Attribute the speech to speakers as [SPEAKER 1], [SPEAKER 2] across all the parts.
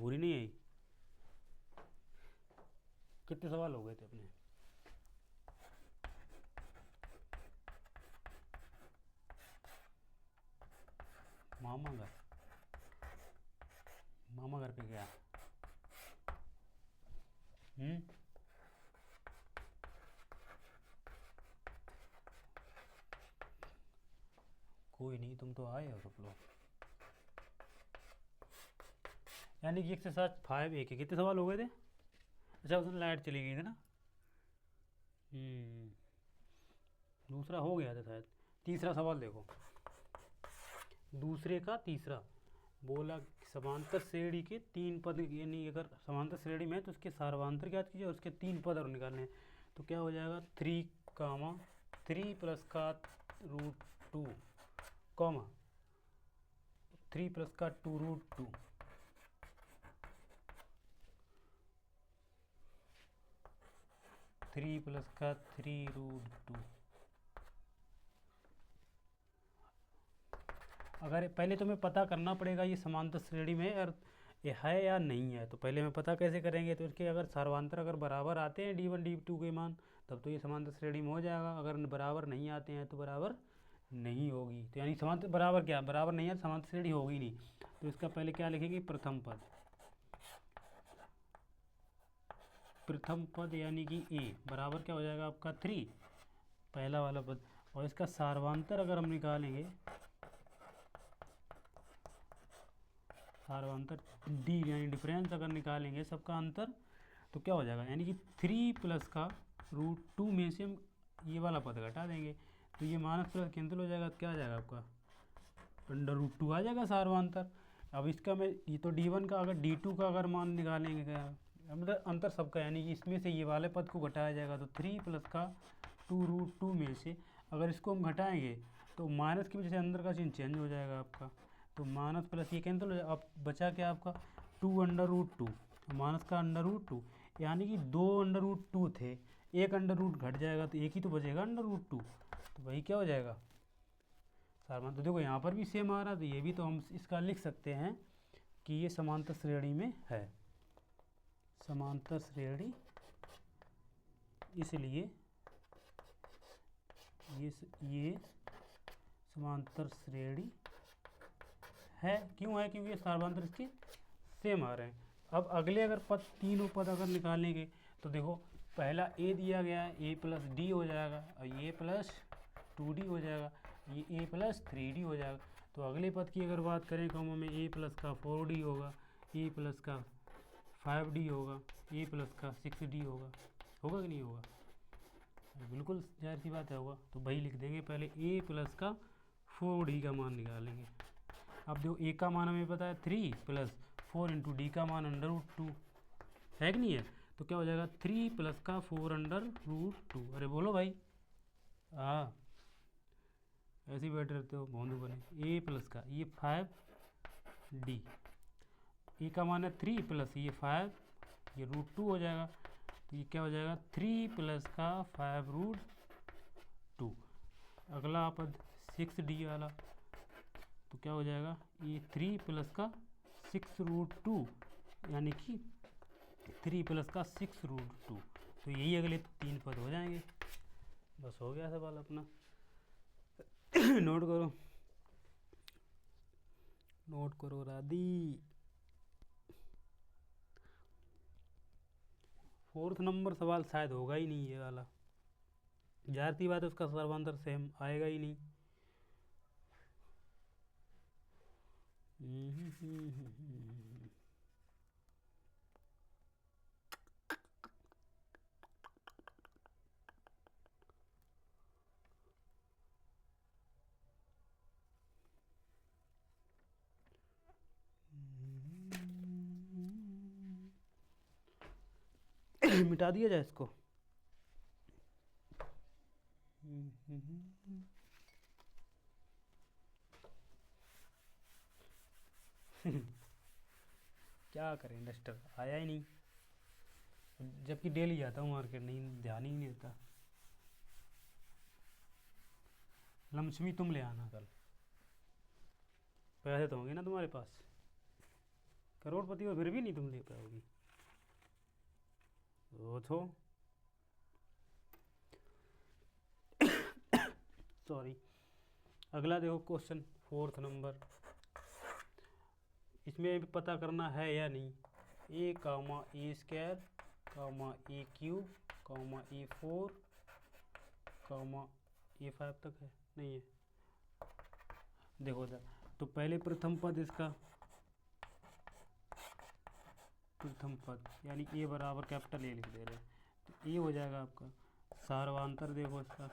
[SPEAKER 1] पूरी नहीं आई। कितने सवाल हो गए थे अपने? मामा घर, मामा घर पे गया। कोई नहीं, तुम तो आए हो सब लोग। यानी कि एक्सरसाइज 5 एक है। कितने सवाल हो गए थे? अच्छा, उसमें लाइट चली गई थी ना। दूसरा हो गया था शायद। तीसरा सवाल देखो, दूसरे का तीसरा बोला समांतर श्रेणी के 3 पद, यानी अगर समांतर श्रेणी में है तो उसके सार्वधांतर ज्ञात कीजिए और उसके 3 पद और निकालने हैं। तो क्या हो जाएगा 3 प्लस का √2 कॉमा 3 प्लस का 2√2 3 प्लस का 3√2। अगर पहले तो हमें पता करना पड़ेगा ये समांतर श्रेणी में और ये है या नहीं है। तो पहले हमें पता कैसे करेंगे? तो इसके अगर सार्वधांतर अगर बराबर आते हैं D1 D2 के मान, तब तो ये समांतर श्रेणी में हो जाएगा। अगर बराबर नहीं आते हैं तो बराबर नहीं होगी। तो यानी समांतर बराबर क्या, बराबर नहीं है, समांतर श्रेणी होगी नहीं। तो इसका पहले क्या लिखेंगे? प्रथम पद यानी कि ए बराबर क्या हो जाएगा आपका 3, पहला वाला पद। और इसका सार्वधांतर अगर हम निकालेंगे, सार्वधांतर डी यानी डिफरेंस अगर निकालेंगे सबका अंतर, तो क्या हो जाएगा? यानी कि 3 प्लस का √2 में से हम ये वाला पद घटा देंगे तो ये माइनस प्लस कैंसिल हो जाएगा। तो क्या आ जाएगा आपका? √2 आ जाएगा सार्वधांतर। अब इसका मैं ये तो D1 का, अगर D2 का अगर मान निकालेंगे क्या मतलब अंतर सबका, यानी कि इसमें से ये वाले पद को घटाया जाएगा। तो 3 प्लस का 2√2 में से अगर इसको हम घटाएंगे तो माइनस की वजह से अंदर का चिन्ह चेंज हो जाएगा आपका। तो माइनस प्लस ये कैंसिल हो जाएगा। अब बचा क्या आपका? 2√2 माइनस का √2, यानी कि 2√2 थे, एक अंडर रूट घट जाएगा तो एक ही तो बचेगा √2। तो वही क्या हो जाएगा? सार्वधांतर। तो देखो यहाँ पर भी सेम आ रहा, तो ये भी तो हम इसका लिख सकते हैं कि ये समांतर श्रेणी में है। समांतर श्रेणी, इसलिए ये समांतर श्रेणी है। क्यों है? क्योंकि ये सार्वधांतर इसके सेम आ रहे हैं। अब अगले अगर पद, तीनों पद अगर निकालेंगे तो देखो पहला ए दिया गया है, ए प्लस डी हो जाएगा और ये प्लस 2d हो जाएगा, ये ए प्लस 3d हो जाएगा। तो अगले पद की अगर बात करें कॉमा में ए प्लस का 4d होगा, ए प्लस का 5d होगा, ए प्लस का 6d होगा। होगा कि नहीं होगा? बिल्कुल जाहिर सी बात है होगा। तो वही लिख देंगे, पहले ए प्लस का 4d का मान निकालेंगे। अब जो ए का मान हमें पता है 3 प्लस 4 इंटू डी का मान √2 है कि नहीं है? तो क्या हो जाएगा 3 प्लस का 4 √2। अरे बोलो भाई, हाँ ऐसे ही बैठे रहते हो भोंदू बने। ए प्लस का ये 5d, ए का मान है 3 प्लस ये 5, ये √2 हो जाएगा। तो ये क्या हो जाएगा 3 प्लस का 5√2। अगला पद 6d वाला, तो क्या हो जाएगा? ये 3 प्लस का 6√2, यानी कि 3 प्लस का 6√2। तो यही अगले 3 पद हो जाएंगे। बस हो गया सवाल अपना। नोट करो रादी। 4th नंबर सवाल शायद होगा ही नहीं ये वाला। जाहिर सी बात है उसका सर्वांतर सेम आएगा ही नहीं। मिटा दिया जाए इसको। क्या करें, डस्टर आया ही नहीं, जबकि डेली जाता हूँ मार्केट, नहीं ध्यान ही नहीं देता। लक्ष्मी तुम ले आना कल, पैसे तो होंगे ना तुम्हारे पास? करोड़पति में फिर भी नहीं तुम ले पाओगी। तो सॉरी। अगला देखो क्वेश्चन 4th नंबर, इसमें भी पता करना है या नहीं। ए कामा ए स्क्वायर कामा ए क्यूब कामा ए 4 कामा ए 5 तक है, नहीं है। देखो तो पहले प्रथम पद इसका, प्रथम पद यानी ए बराबर कैपिटल ए लिख दे रहे हैं, तो ए हो जाएगा आपका सार्वधातुक। देखो इसका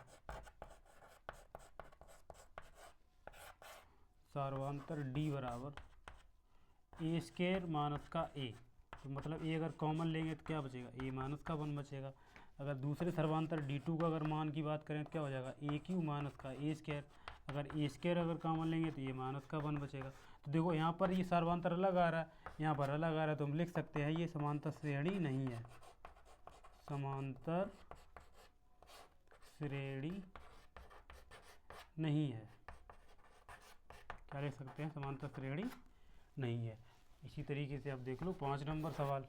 [SPEAKER 1] सार्वधातुक डी बराबर ए स्क्वायर माइनस का ए, तो मतलब ए अगर कॉमन लेंगे तो क्या बचेगा, ए माइनस का 1 बचेगा। अगर दूसरे सर्वांतर D2 का अगर मान की बात करें तो क्या हो जाएगा, ए क्यू माइनस का ए स्क्वायर। अगर ए स्क्वायर अगर कॉमन लेंगे तो ये माइनस का 1 बचेगा। तो देखो यहाँ पर ये सर्वांतर अलग आ रहा है, यहाँ पर अलग आ रहा है, तो हम लिख सकते हैं ये समांतर श्रेणी नहीं है, समांतर श्रेणी नहीं है। क्या लिख सकते हैं, समांतर श्रेणी नहीं है। इसी तरीके से आप देख लो 5 नंबर सवाल,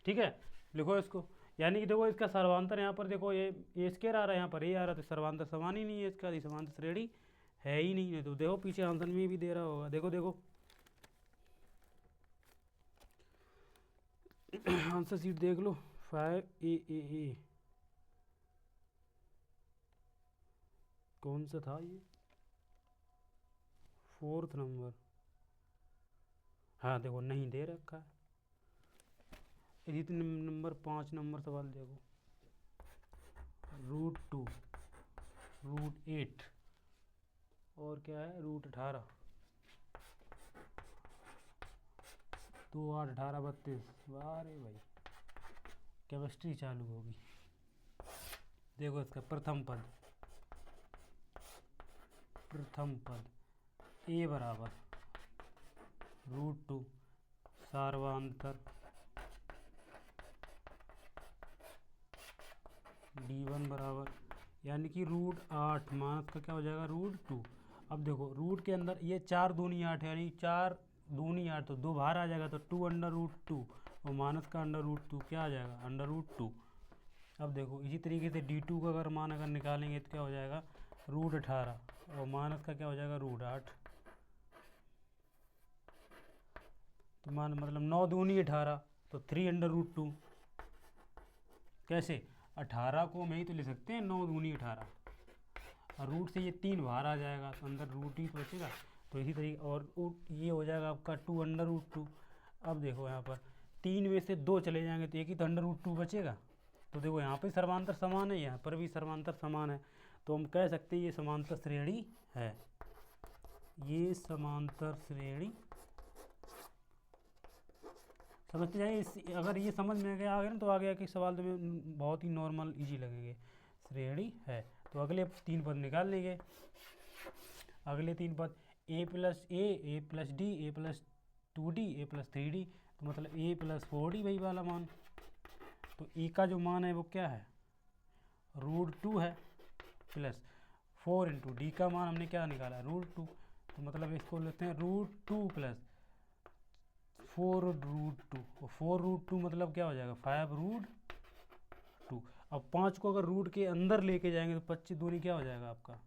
[SPEAKER 1] ठीक है। लिखो इसको, यानी कि देखो इसका सर्वांतर यहाँ पर देखो ये ए स्क्वायर आ रहा है, यहाँ पर ए आ रहा है, तो सर्वांतर समान ही नहीं है इसका, समांतर श्रेणी है ही नहीं है। तो देखो पीछे आंसर में भी दे रहा होगा, देखो देखो आंसर सीट देख लो 5A कौन सा था ये, 4th नंबर। हाँ देखो नहीं दे रखा है। इसी नंबर 5 नंबर सवाल देखो, √2 √8 और क्या है √18, 2 8 18 32। अरे भाई केमिस्ट्री चालू होगी। देखो इसका प्रथम पद, प्रथम पद ए बराबर √2 सार्वधातुक D1 बराबर यानी कि √8 माइनस का क्या हो जाएगा √2। अब देखो रूट के अंदर ये 4 दूनी 8 यानी 4 दूनी 8, तो 2 बाहर आ जाएगा, तो 2 √2 और माइनस का √2 क्या आ जाएगा √2। अब देखो इसी तरीके से D2 का अगर मान अगर निकालेंगे तो क्या हो जाएगा √18 और माइनस का क्या हो जाएगा √8। तो मान मतलब 9 दूनी 18, तो 3 √2। कैसे 18 को हम यही तो ले सकते हैं 9 दूनी 18, और रूट से ये 3 बाहर आ जाएगा, तो अंदर रूट ही तो बचेगा। तो इसी तरीके और ये हो जाएगा आपका 2 √2। अब देखो यहाँ पर 3 में से 2 चले जाएंगे तो एक ही तो √2 बचेगा। तो देखो यहाँ पे सर्वांतर समान है, यहाँ पर भी सर्वांतर समान है, तो हम कह सकते हैं ये समांतर श्रेणी है, ये समांतर श्रेणी। समझते जाइए, अगर ये समझ में आ गया ना तो आगे आके सवाल तो बहुत ही नॉर्मल इजी लगेंगे, श्रेणी है। तो अगले 3 पद निकाल लेंगे। अगले 3 पद a + a + d a + 2d a + 3d, तो मतलब a + 4d वही वाला मान। तो a का जो मान है वो क्या है √2 है, प्लस 4 × d का मान हमने क्या निकाला √2, तो मतलब इसको लेते हैं √2 + 4 √2, और 4 √2 मतलब क्या हो जाएगा 5 √2। अब 5 को अगर रूट के अंदर लेके जाएंगे तो 25 दूनी क्या हो जाएगा आपका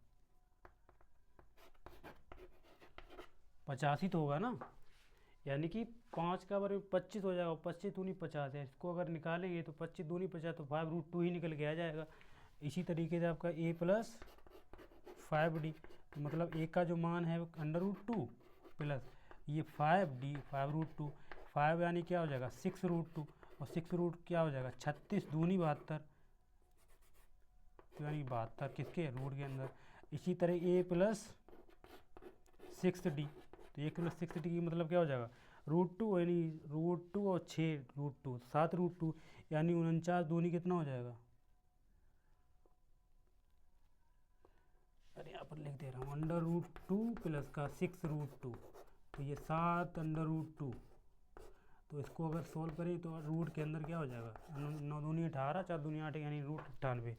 [SPEAKER 1] 85 तो होगा ना, यानी कि 5 का बारे में 25 हो जाएगा, 25 दूनी 50 है। इसको अगर निकालेंगे तो 25 दूनी 50, तो 5 √2 ही निकल के आ जाएगा। इसी तरीके से आपका a + 5d, तो मतलब a का जो मान है वो √2 प्लस ये 5d 5 √2, 5 यानी क्या हो जाएगा 6 √2, और 6 रूट क्या हो जाएगा 36 दूनी 72, तो यानी 72 किसके रूट के अंदर। इसी तरह a + 6d, तो 1 + 6d की मतलब क्या हो जाएगा √2, यानी √2 और 6 √2 7 √2, यानी 49 दूनी कितना हो जाएगा, अरे यहाँ पर लिख दे रहा हूँ √2 प्लस का 6 √2, तो ये 7 √2। तो इसको अगर सोल्व करें तो रूट के अंदर क्या हो जाएगा 9 दूनी 18 4 दूनी 8 यानी √98।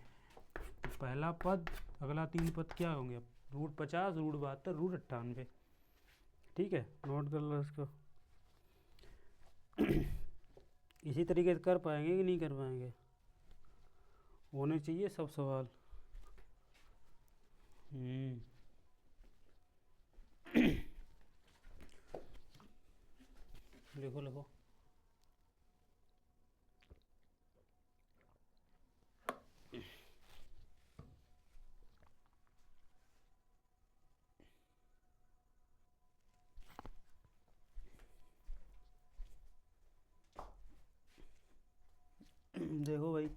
[SPEAKER 1] तो पहला पद अगला 3 पद क्या होंगे √50 √72 √98। ठीक है, नोट कर लो इसको। इसी तरीके से कर पाएंगे कि नहीं कर पाएंगे? होने चाहिए सब सवाल। लिखो लिखो। देखो भाई,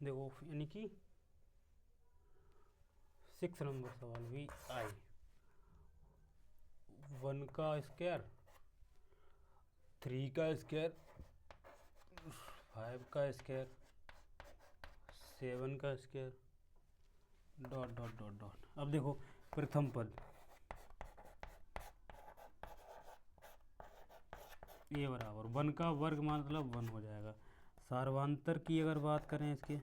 [SPEAKER 1] देखो यानी कि 6 नंबर सवाल, वी आई 1 का स्क्वायर, 3 का स्क्वायर, 5 का स्क्वायर, 7 का square, dot dot dot dot. अब देखो प्रथम पद ए बराबर 1 का वर्ग मतलब 1 हो जाएगा। सार्वांतर की अगर बात करें, इसके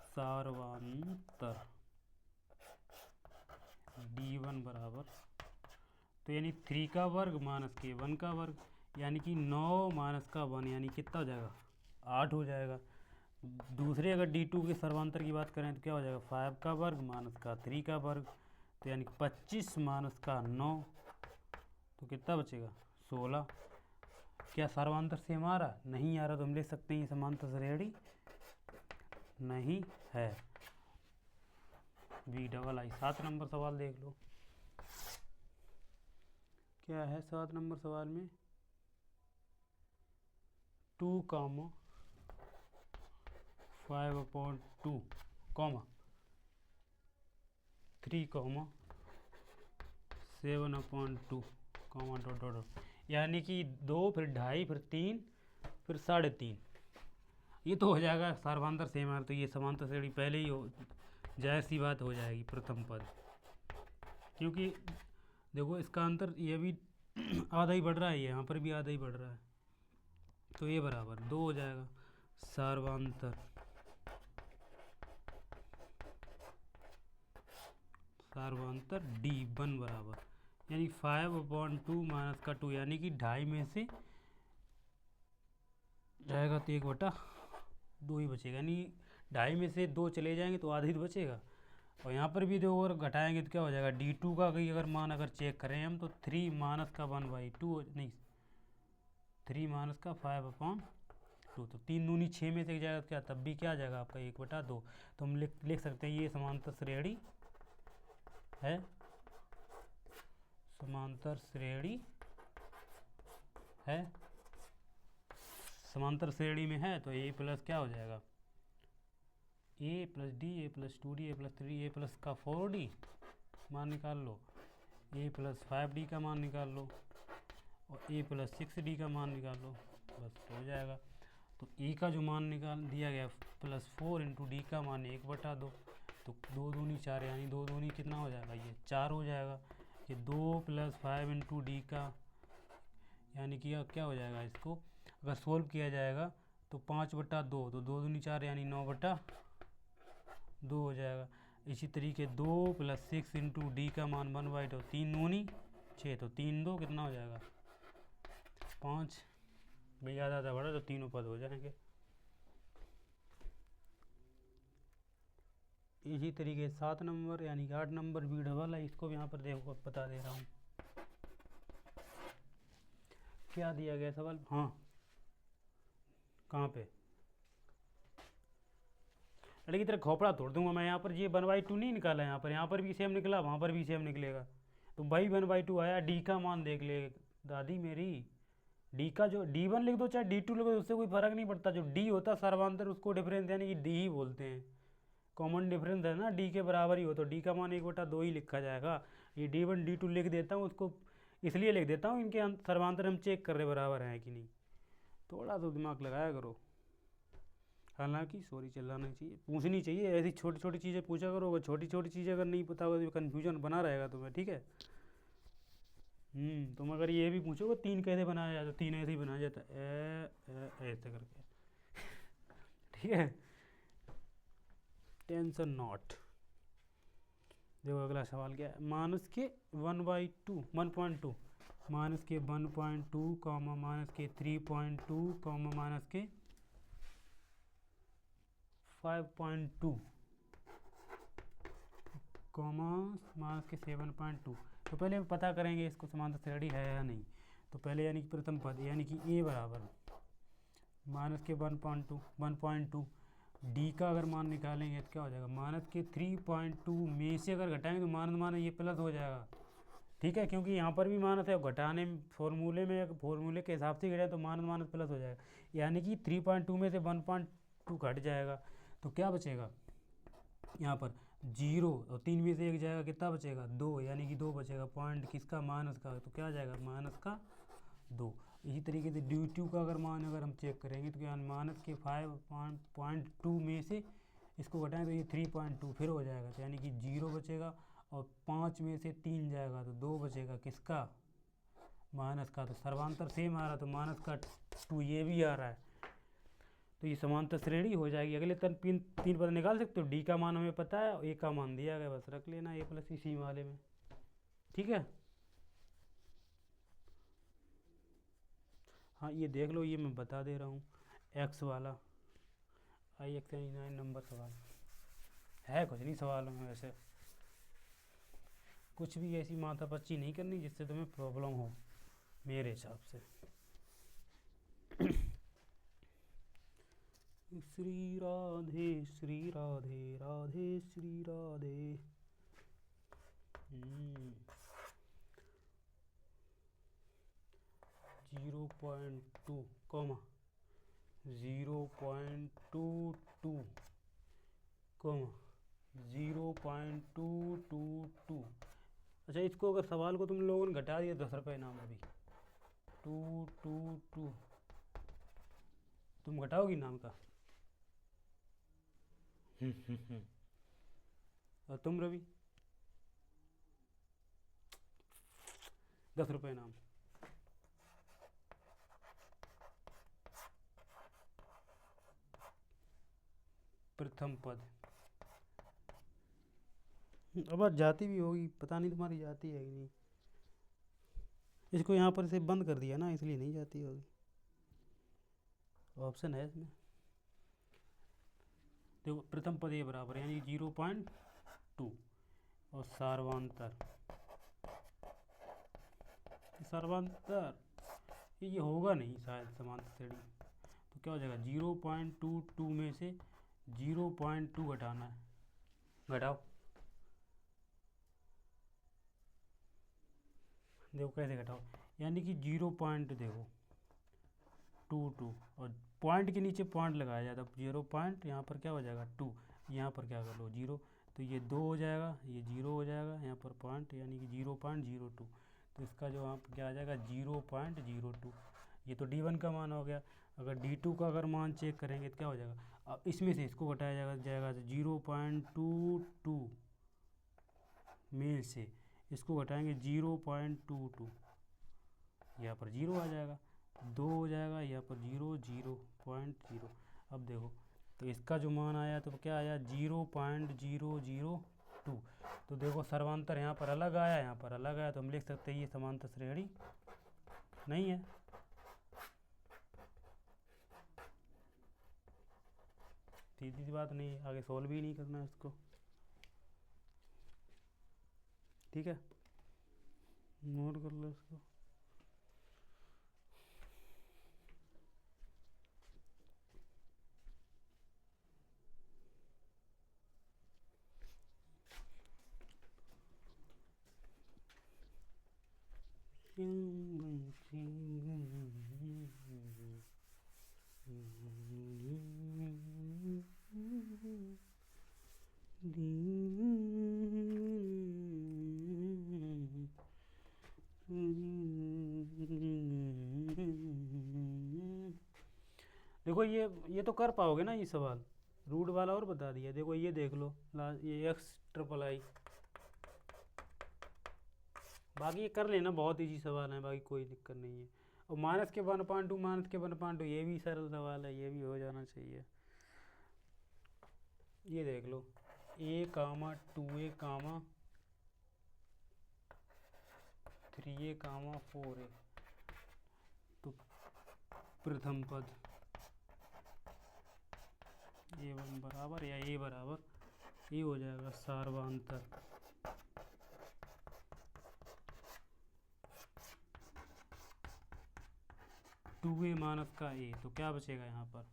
[SPEAKER 1] सार्वांतर d1 बराबर, तो यानी 3 का वर्ग माइनस के 1 का वर्ग, यानी कि 9 माइनस का 1 यानी कितना हो जाएगा? 8 हो जाएगा। दूसरे अगर d2 के सर्वांतर की बात करें तो क्या हो जाएगा? 5 का वर्ग माइनस का 3 का वर्ग, तो यानी 25 माइनस का 9, तो कितना बचेगा? 16। क्या सर्वांतर सेम आ रहा? नहीं आ रहा, तो हम लिख सकते हैं ये समांतर श्रेणी नहीं है। बी डबल आई। 7 नंबर सवाल देख लो, क्या है 7 नंबर सवाल में? 2, 5/2, 3, 7/2, डॉट डॉट डॉट, यानी कि 2 फिर 2.5 फिर 3 फिर 3.5, ये तो हो जाएगा सर्वांतर सेम है, तो ये समांतर श्रेणी पहले ही हो, जाहिर सी बात हो जाएगी प्रथम पद, क्योंकि देखो इसका अंतर ये भी आधा ही बढ़ रहा है, यहाँ पर भी आधा ही बढ़ रहा है, तो ये बराबर 2 हो जाएगा। सर्वांतर d1 बराबर, यानी 5/2 माइनस का 2, यानी कि 2.5 में से जाएगा तो 1/2 ही बचेगा, यानी 2.5 में से 2 चले जाएंगे तो आधा ही तो बचेगा। और यहाँ पर भी देखो, अगर घटाएंगे तो क्या हो जाएगा? d2 का कहीं अगर मान अगर चेक करें हम, तो 3 माइनस का 1/2 नहीं, 3 माइनस का 5/2, तो 3 दूनी 6 में से जाएगा, क्या तब भी क्या आ जाएगा आपका? 1/2। तो हम लिख सकते हैं ये समांतर श्रेणी है, समांतर श्रेणी है, समांतर श्रेणी में है, तो ए प्लस क्या हो जाएगा? a plus D, A plus 2d, A plus 3, A plus का 4d मान निकाल लो, a प्लस 5d का मान निकाल लो, और a प्लस 6d का मान निकाल लो, बस हो जाएगा। तो a का जो मान निकाल दिया गया +4 इंटू डी का मान 1/2, तो 2 दूनी 4, यानी 2 दूनी कितना हो जाएगा? ये 4 हो जाएगा। ये 2 + 5 इंटू डी का, यानी कि क्या हो जाएगा? इसको अगर सोल्व किया जाएगा तो 5/2, तो 2 दूनी 4 यानी 9/2 हो जाएगा। इसी तरीके 2 + 6 इंटू डी का मान 1/2, 3 दूनी 6, तो 3 2 कितना हो जाएगा? 5। भाई आधा बढ़ा तो तीनों पद हो जाएंगे। इसी तरीके 7 नंबर यानी कि 8 नंबर बी डबल है, इसको भी यहाँ पर देखो बता दे रहा हूँ क्या दिया गया सवाल। हाँ, कहाँ पे? लड़की तेरा खोपड़ा तोड़ दूंगा मैं। यहाँ पर ये 1/2 नहीं निकाला, यहाँ पर भी सेम निकला, वहाँ पर भी सेम निकलेगा, तो भाई 1/2 आया। डी का मान देख ले दादी मेरी, डी का जो d1 लिख दो चाहे d2 लिख दो, उससे कोई फर्क नहीं पड़ता। जो डी होता है सर्वांतर, उसको डिफरेंस यानी कि डी ही बोलते हैं, कॉमन डिफरेंस है ना, डी के बराबर ही हो, तो डी का मान 1/2 ही लिखा जाएगा। ये d1 d2 लिख देता हूँ, उसको इसलिए लिख देता हूँ, इनके सर्वांतर हम चेक कर रहे बराबर हैं कि नहीं। थोड़ा तो दिमाग लगाया करो, हालांकि सॉरी चिल्लाना चाहिए, पूछनी चाहिए, ऐसी छोटी छोटी चीज़ें पूछा करो। अगर छोटी छोटी चीज़ें अगर नहीं पता होगा तो कन्फ्यूजन बना रहेगा तुम्हें, ठीक है। तुम अगर ये भी पूछोगे 3 कैसे बनाया जाता, 3 ऐसे ही बनाया जाता ऐसे करके, ठीक है। Tension not. देखो अगला सवाल क्या है, माइनस के 1/2 1.2 माइनस के 1.2 कॉमा माइनस के 3.2 कॉमा माइनस के 5.2 कॉमा माइनस के 7.2। तो पहले पता करेंगे इसको समांतर श्रेणी है या नहीं। तो पहले यानी कि प्रथम पद यानी कि ए बराबर माइनस के 1.2 डी का अगर मान निकालेंगे तो क्या हो जाएगा, माइनस के 3.2 में से अगर घटाएंगे तो माइनस ये प्लस हो जाएगा। ठीक है, क्योंकि यहाँ पर भी माइनस है, घटाने फॉर्मूले के हिसाब से घटाए तो माइनस प्लस हो जाएगा, यानी कि 3.2 में से 1.2 घट जाएगा। तो क्या बचेगा यहाँ पर 0 और 3 में से 1 जाएगा, कितना बचेगा 2, यानी कि 2 बचेगा। पॉइंट किसका, माइनस का, तो क्या जाएगा माइनस का 2। इसी तरीके से ड्यू का अगर मान अगर हम चेक करेंगे तो क्या माइनस के 5.2 में से इसको घटाएं तो ये 3.2 फिर हो जाएगा, तो यानी कि 0 बचेगा। और 5 में से 3 जाएगा तो 2 बचेगा, किसका, माइनस का। तो सर्वांतर सेम आ रहा तो माइनस का 2 ये भी आ रहा है, तो ये समांतर श्रेणी हो जाएगी। अगले तीन पद निकाल सकते हो। डी का मान हमें पता है, ए का मान दिया गया, बस रख लेना ए प्लस सी वाले में। ठीक है, हाँ ये देख लो, ये मैं बता दे रहा हूँ एक्स वाला IX9 नंबर सवाल है, कुछ नहीं सवालों में वैसे, कुछ भी ऐसी माथापच्ची नहीं करनी जिससे तुम्हें प्रॉब्लम हो मेरे हिसाब से। श्री राधे श्री राधे राधे श्री राधे। 0.2 comma 0.22 comma 0.222। अच्छा, इसको अगर सवाल को तुम लोगों ने घटा दिया 10 रुपये नाम अभी 222 तुम घटाओगी नाम का। और तुम रवि 10 रुपये नाम। प्रथम पद अब जाती भी होगी, पता नहीं तुम्हारी जाती है कि नहीं। इसको यहाँ पर से बंद कर दिया ना, इसलिए नहीं जाती होगी, ऑप्शन है इसमें। देखो प्रथम पद ये बराबर यानी 0.2 और सर्वांतर ये होगा नहीं शायद समांतर श्रेणी। तो क्या हो जाएगा 0.22 में से 0.2 घटाना है, घटाओ। देखो कैसे घटाओ, यानी कि 0 पॉइंट देखो 22 और पॉइंट के नीचे पॉइंट लगाया जाता है 0 पॉइंट, यहाँ पर क्या हो जाएगा 2, यहाँ पर क्या कर लो 0, तो ये 2 हो जाएगा, ये 0 हो जाएगा, यहाँ पर पॉइंट यानी कि 0.02। तो इसका जो यहाँ पर क्या आ जाएगा 0.02। ये तो D1 का मान हो गया। अगर D2 का अगर मान चेक करेंगे तो क्या हो जाएगा, अब इसमें से इसको घटाया जाएगा 0.22 में से इसको घटाएंगे 0.22, यहाँ पर 0 आ जाएगा, 2 हो जाएगा, यहाँ पर 0.0। अब देखो तो इसका जो मान आया तो क्या आया 0.002। तो देखो सर्वांतर यहाँ पर अलग आया, यहाँ पर अलग आया, तो हम लिख सकते हैं ये समांतर श्रेणी नहीं है। सीधी सी बात, नहीं आगे सोल्व भी नहीं करना है इसको। ठीक है, नोट कर लो इसको। देखो ये तो कर पाओगे ना ये सवाल, रूट वाला और बता दिया। देखो ये देख लो ये XIII, बाकी ये कर लेना, बहुत ईजी सवाल है, बाकी कोई दिक्कत नहीं है। और माइनस के 1.2 ये भी सरल सवाल है, ये भी हो जाना चाहिए। ये देख लो A, 2A, 3a, 4a, तो प्रथम पद a1 बराबर या a बराबर ये हो जाएगा सार्वधातुक 2a माइनस का a, तो क्या बचेगा यहाँ पर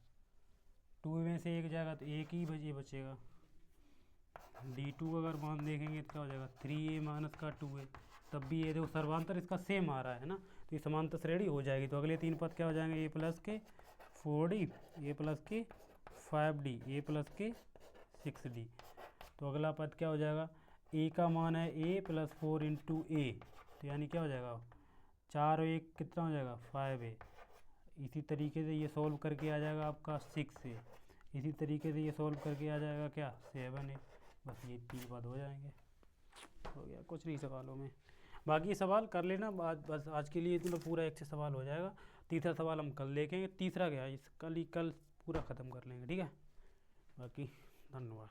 [SPEAKER 1] 2 में से एक जाएगा तो एक ही बचेगा। d2 अगर मान देखेंगे तो क्या हो जाएगा 3a माइनस का 2a, तब भी ये देखो सर्वांतर इसका सेम आ रहा है ना, तो ये समांतर श्रेणी हो जाएगी। तो अगले तीन पद क्या हो जाएंगे, a प्लस के 4d, a प्लस के 5d, a प्लस के 6d। तो अगला पद क्या हो जाएगा, a का मान है a प्लस 4 इंटू ए, तो यानी क्या हो जाएगा 4 और 1 कितना हो जाएगा 5a। इसी तरीके से ये सॉल्व करके आ जाएगा आपका 6a, इसी तरीके से ये सॉल्व करके आ जाएगा क्या 7a। बस ये तीन पद हो जाएंगे, हो गया, कुछ नहीं सवालों में। बाकी सवाल कर लेना बस आज के लिए इतना पूरा एक से सवाल हो जाएगा। तीसरा सवाल हम कल देखेंगे, तीसरा क्या है कल पूरा ख़त्म कर लेंगे, ठीक है। बाकी धन्यवाद।